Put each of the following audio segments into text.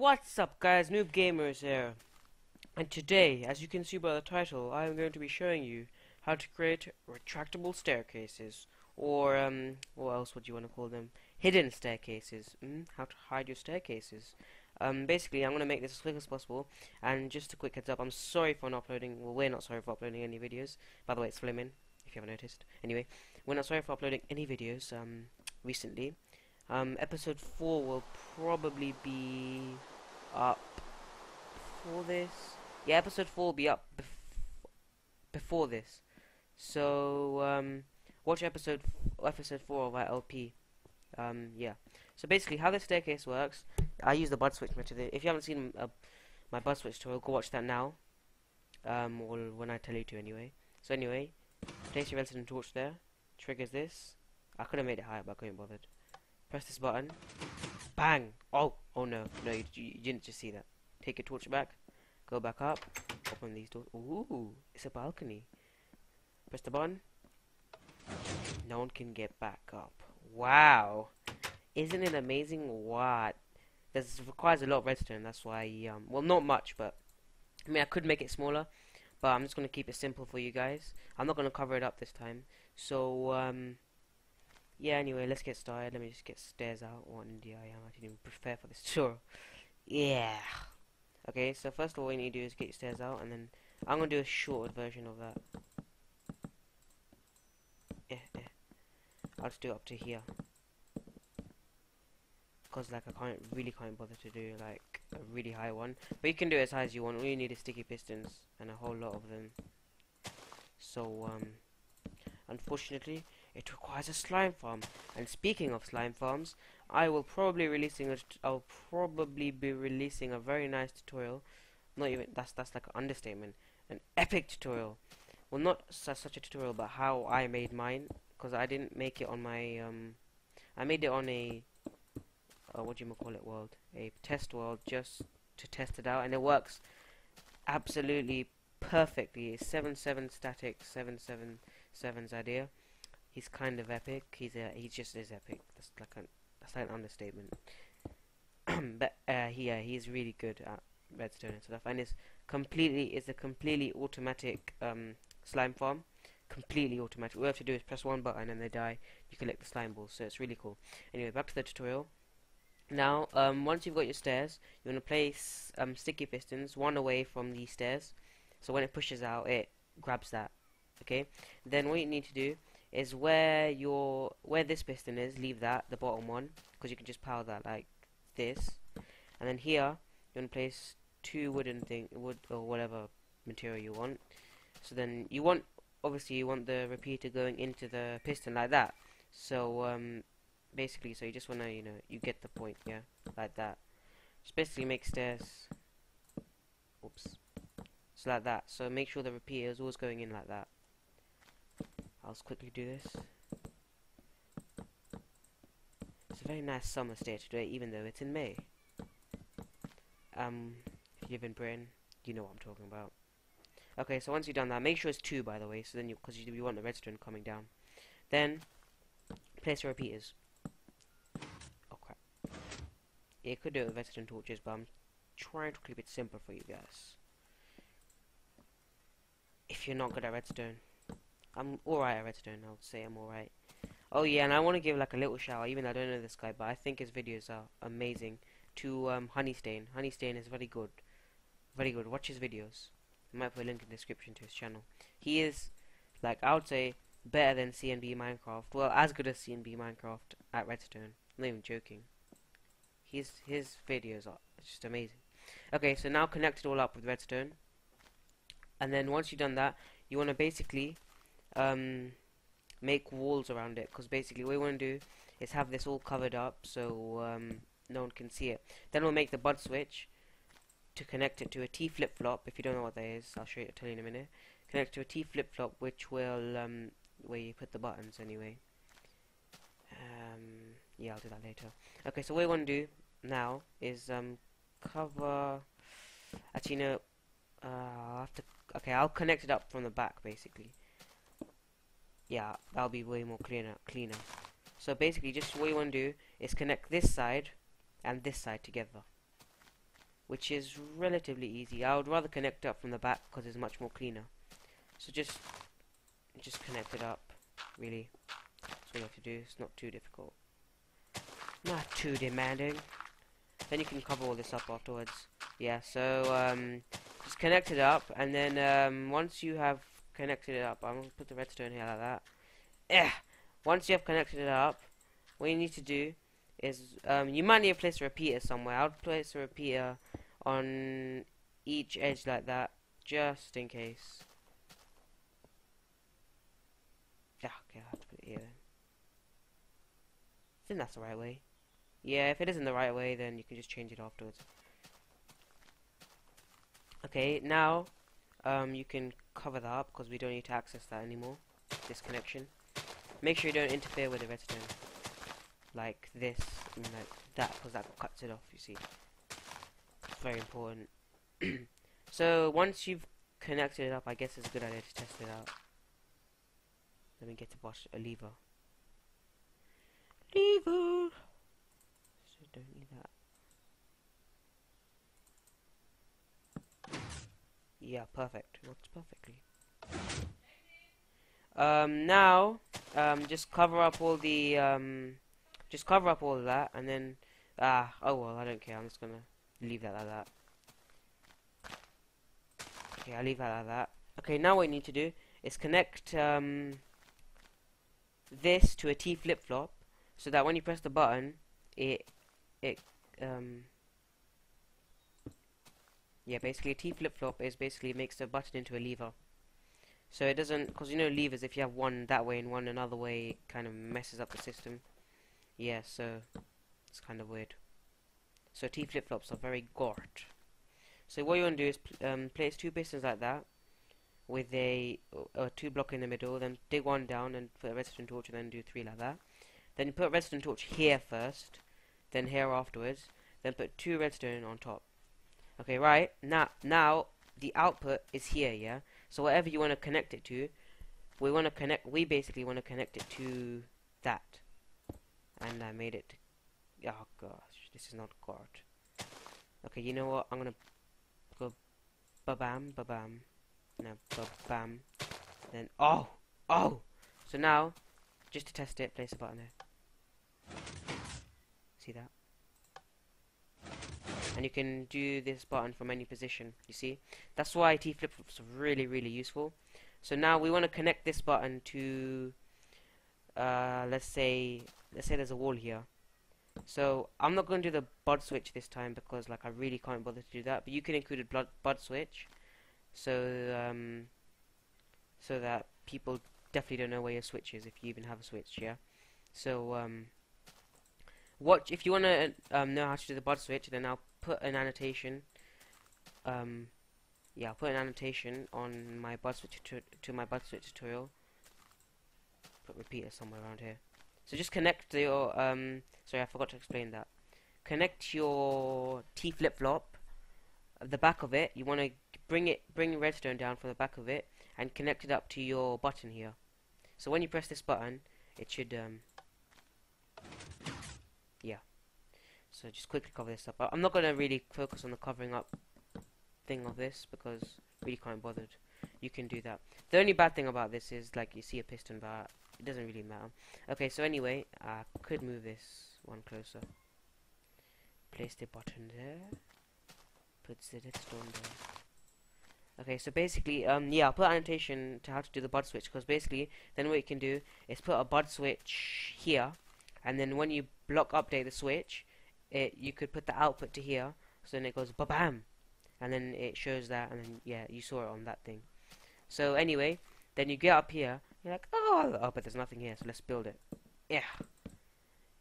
What's up guys, NooBGam3rZ here, and today, as you can see by the title, I am going to be showing you how to create retractable staircases, or what else would you want to call them? Hidden staircases. How to hide your staircases. Basically, I'm going to make this as quick as possible, and just a quick heads up, I'm sorry for not uploading, well, we're not sorry for uploading any videos. By the way, it's FlaYmiN, if you haven't noticed. Anyway, we're not sorry for uploading any videos, recently. Episode 4 will probably be up for this. Yeah, episode 4 will be up before this. So, watch episode 4 of our LP. Yeah. So basically, how this staircase works, I use the bud switch method. If you haven't seen my bud switch tutorial, go watch that now. Or when I tell you to, anyway. So anyway, place your redstone torch there. Triggers this. I could have made it higher, but I couldn't bothered. Press this button. Bang! Oh no, you didn't just see that. Take your torch back. Go back up. Open these doors. Ooh, it's a balcony. Press the button. No one can get back up. Wow! Isn't it amazing? What? This requires a lot of redstone. That's why, well, not much, but I mean, I could make it smaller, but I'm just gonna keep it simple for you guys. I'm not gonna cover it up this time. So, yeah, anyway, let's get started. Let me just get stairs out. What India I am. I didn't even prepare for this tour. Yeah. Okay, so first of all, what you need to do is get your stairs out, and then I'm going to do a shorter version of that. I'll just do it up to here. Because, like, I really can't bother to do, like, a really high one. But you can do it as high as you want. All you need is sticky pistons, and a whole lot of them. So, unfortunately, it requires a slime farm. And speaking of slime farms, I'll probably be releasing a very nice tutorial. Not even that's like an understatement. An epic tutorial. Well, not such a tutorial, but how I made mine. Because I didn't make it on my I made it on a what do you call it world? A test world, just to test it out, and it works absolutely perfectly. It's 7-7 static, 7-7-7's idea. He's kind of epic. He just is epic. That's like an understatement. But he's really good at redstone and stuff, and it's a completely automatic slime farm. Completely automatic. All you have to do is press one button and they die. You collect the slime balls, so it's really cool. Anyway, back to the tutorial. Now, once you've got your stairs, you want to place sticky pistons one away from the stairs, so when it pushes out, it grabs that. Okay. Then what you need to do is where this piston is, leave that, the bottom one, because you can just power that like this. And then here, you want to place two wood or whatever material you want. So then obviously you want the repeater going into the piston like that. So basically, so you just want to, you get the point, yeah, like that. Just basically make stairs. Oops. So like that. So make sure the repeater is always going in like that. I'll just quickly do this. It's a very nice summer day today, even though it's in May. If you live in Britain, you know what I'm talking about. Okay, so once you've done that, make sure it's 2, by the way, so then because you want the redstone coming down. Then place your repeaters. Oh crap! Yeah, you could do it with redstone torches, but I'm trying to keep it simple for you guys. If you're not good at redstone, I'm alright at redstone. I would say I'm alright. Oh yeah, and I want to give like a little shout out, even though I don't know this guy, but I think his videos are amazing. To Honeystain. Honeystain is very good. Very good. Watch his videos. I might put a link in the description to his channel. He is, like, I would say, better than CNB Minecraft. Well, as good as CNB Minecraft at redstone. I'm not even joking. His videos are just amazing. Okay, so now connect it all up with redstone. And then once you've done that, you want to basically make walls around it, because basically what you want to do is have this all covered up so no one can see it. Then we'll make the bud switch to connect it to a T flip-flop. If you don't know what that is, I'll tell you in a minute. Connect to a T flip-flop, which will where you put the buttons anyway. Yeah, I'll do that later. Okay, so what you want to do now is cover. Actually, no. I'll have to. Okay, I'll connect it up from the back, basically. Yeah, that'll be way more cleaner. So basically, just what you want to do is connect this side and this side together. which is relatively easy. I would rather connect up from the back because it's much more cleaner. So just connect it up, really. That's all you have to do. It's not too difficult. Not too demanding. Then you can cover all this up afterwards. Yeah, so just connect it up, and then once you have connected it up, I'm going to put the redstone here like that. Once you have connected it up, what you need to do is, you might need to place a repeater somewhere. I'll place a repeater on each edge like that, just in case. Yeah, okay, I have to put it here then. I think that's the right way. Yeah, if it isn't the right way, then you can just change it afterwards. Okay, now you can cover that up because we don't need to access that anymore, this connection. Make sure you don't interfere with the redstone like this and like that, because that cuts it off, you see. It's very important. So once you've connected it up, I guess it's a good idea to test it out. Let me get a lever. Lever! So don't need that. Yeah, perfect. Works perfectly. Now, just cover up all the, just cover up all of that, and then, oh well, I don't care, I'm just gonna leave that like that. Okay, I'll leave that like that. Okay, now what you need to do is connect, this to a T flip-flop, so that when you press the button, yeah, basically a T flip-flop is basically makes the button into a lever. So it doesn't, because you know levers, if you have one that way and one another way, it kind of messes up the system. Yeah, so it's kind of weird. So T flip-flops are very gort. So what you want to do is place two pistons like that, with a 2 block in the middle, then dig one down and put a redstone torch, and then do 3 like that. Then you put a redstone torch here first, then here afterwards, then put 2 redstone on top. Okay, right, now the output is here, yeah? So whatever you want to connect it to, we basically want to connect it to that. And I made it, oh gosh, this is not God. Okay, you know what, I'm gonna go ba-bam, ba-bam, now ba-bam, then, oh! So now, just to test it, place a button there. See that? And you can do this button from any position, you see? That's why T flip-flops are really, really useful. So now we want to connect this button to, let's say there's a wall here. So I'm not going to do the bud switch this time because like I really can't bother to do that. But you can include a bud switch, so so that people definitely don't know where your switch is if you even have a switch, yeah? So if you want to know how to do the bud switch, then I'll put an annotation. Yeah, I'll put an annotation on my bud switch to my bud switch tutorial. Put repeater somewhere around here. So just connect your sorry, I forgot to explain that. Connect your T flip-flop, the back of it. You want to bring redstone down from the back of it and connect it up to your button here. So when you press this button, it should yeah. So just quickly cover this up. I'm not gonna really focus on the covering up thing of this because really can't bothered. You can do that. The only bad thing about this is like you see a piston, but it doesn't really matter. Okay, so anyway, I could move this one closer. Place the button there. Put the redstone there. Okay, so basically, yeah, I'll put annotation to how to do the bud switch, because basically, then what you can do is put a bud switch here, and then when you block update the switch, you could put the output to here, so then it goes ba-bam, and then it shows that, and then, yeah, you saw it on that thing. So anyway, then you get up here, you're like, oh, but there's nothing here, so let's build it. Yeah.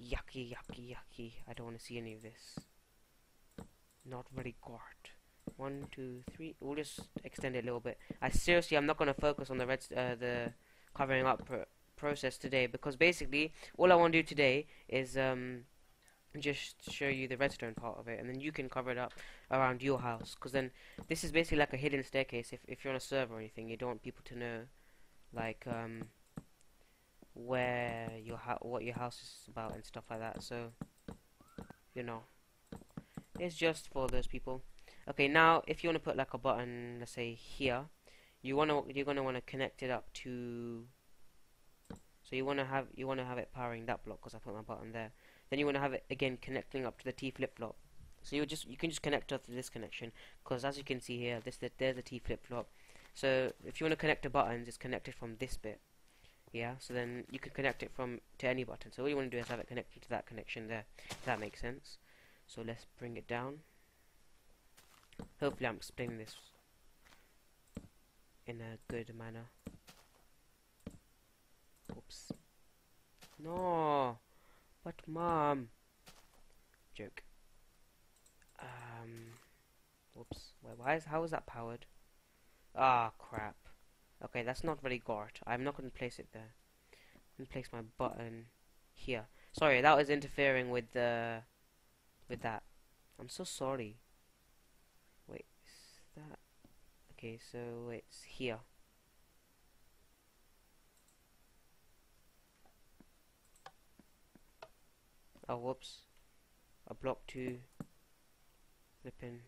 Yucky, yucky, yucky. I don't want to see any of this. Not very good. 1, 2, 3. We'll just extend it a little bit. I'm not going to focus on the covering up process today, because basically all I want to do today is just show you the redstone part of it, and then you can cover it up around your house, because then this is basically like a hidden staircase. If you're on a server or anything, you don't want people to know like where what your house is about and stuff like that. So you know, it's just for those people. Okay, now if you want to put like a button, let's say here, you're gonna want to connect it up to. So you want to have it powering that block because I put my button there. Then you want to have it again connecting up to the T flip flop. So you can just connect up to this connection because as you can see here, there's a T flip flop. So if you want to connect to buttons, it's connected from this bit. Yeah. So then you can connect it to any button. So all you want to do is have it connected to that connection there. If that makes sense. So let's bring it down. Hopefully I'm explaining this in a good manner. Oops. No. But mom. Joke. Whoops. Wait, how is that powered? Ah, crap. Okay, that's not really gort. I'm not going to place it there. I'm going to place my button here. Sorry, that was interfering with that. I'm so sorry. Wait, is that... Okay, so it's here. Oh, whoops. A block 2. Flipping.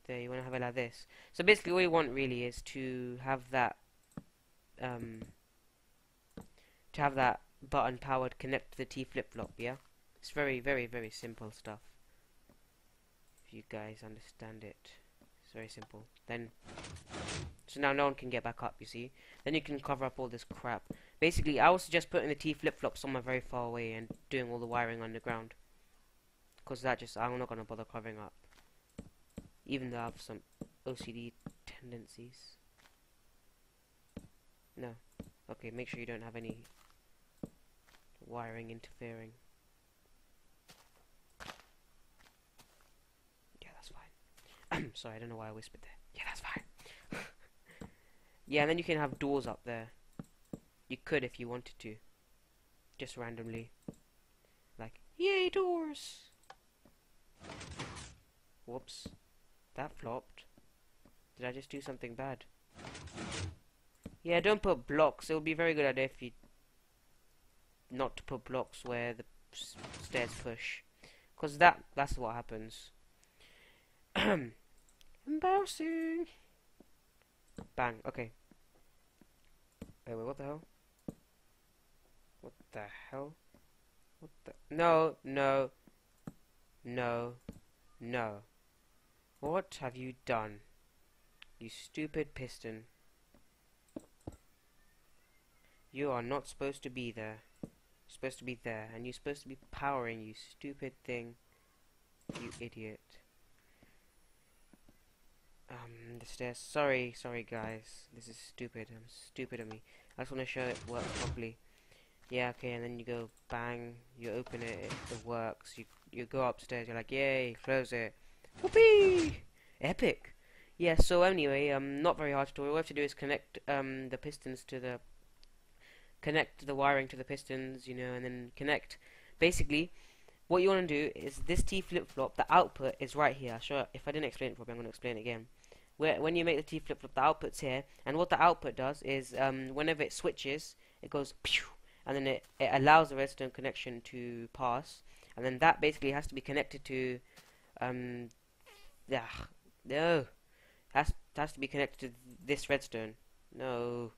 There, you want to have it like this. So basically all you want really is to have that button powered connect to the T flip-flop, yeah? It's very, very, very simple stuff. If you guys understand it. It's very simple. Then, so now no one can get back up, you see? Then you can cover up all this crap. Basically, I would suggest putting the T flip-flop somewhere very far away and doing all the wiring underground. Because I'm not going to bother covering up. Even though I have some OCD tendencies. No. Okay, make sure you don't have any wiring interfering. Yeah, that's fine. Sorry, I don't know why I whispered there. Yeah, that's fine. Yeah, and then you can have doors up there. You could if you wanted to. Just randomly. Like, yay, doors! Whoops. That flopped. Did I just do something bad? Yeah, don't put blocks. It would be a very good idea if you not to put blocks where the stairs push, because that's what happens. Embarrassing. Bang. Okay. Wait, what the hell? What the hell? What the? No, no, no, no. What have you done? You stupid piston. You are not supposed to be there. You're supposed to be there, and you're supposed to be powering, you stupid thing. You idiot. The stairs. Sorry guys. This is stupid. I'm stupid of me. I just want to show it works properly. Yeah, okay, and then you go bang, you open it, it works. You go upstairs, you're like, yay, close it. Whoopee! Epic! Yeah, so anyway, not very hard tutorial. All we have to do is connect the pistons to the wiring to the pistons, you know, and then connect. Basically, what you want to do is this T flip-flop, the output is right here. Sure, if I didn't explain it properly, I'm going to explain it again. When you make the T flip-flop, the output's here, and what the output does is, whenever it switches, it goes pew, and then it allows the redstone connection to pass, and then that basically has to be connected to, no, has to be connected to this redstone, no,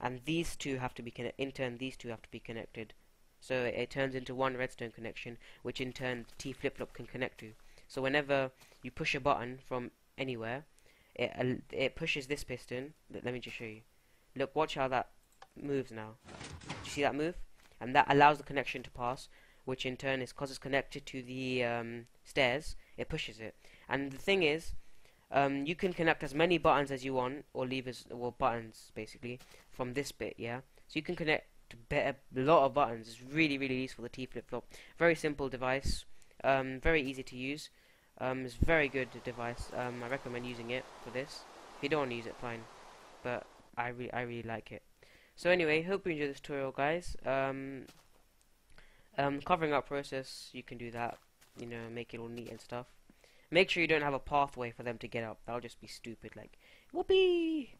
and these two have to be connected. In turn, these two have to be connected, so it turns into one redstone connection, which in turn the T flip-flop can connect to. So whenever you push a button from anywhere, it pushes this piston. Let me just show you. Look, watch how that moves now. Do you see that move? And that allows the connection to pass, which in turn is because it's connected to the stairs, it pushes it. And the thing is, you can connect as many buttons as you want, or levers, or buttons basically, from this bit, yeah? So you can connect a lot of buttons. It's really, really useful, the T flip-flop. Very simple device, very easy to use. It's a very good device. I recommend using it for this. If you don't want to use it, fine. But I really like it. So anyway, hope you enjoyed this tutorial, guys. Covering up process, you can do that. You know, make it all neat and stuff. Make sure you don't have a pathway for them to get up. That'll just be stupid, like, whoopee!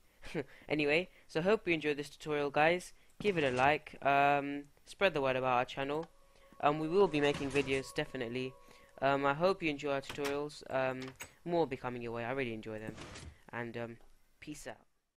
Anyway, so hope you enjoyed this tutorial, guys. Give it a like. Spread the word about our channel. We will be making videos, definitely. I hope you enjoy our tutorials. More will be coming your way. I really enjoy them. And peace out.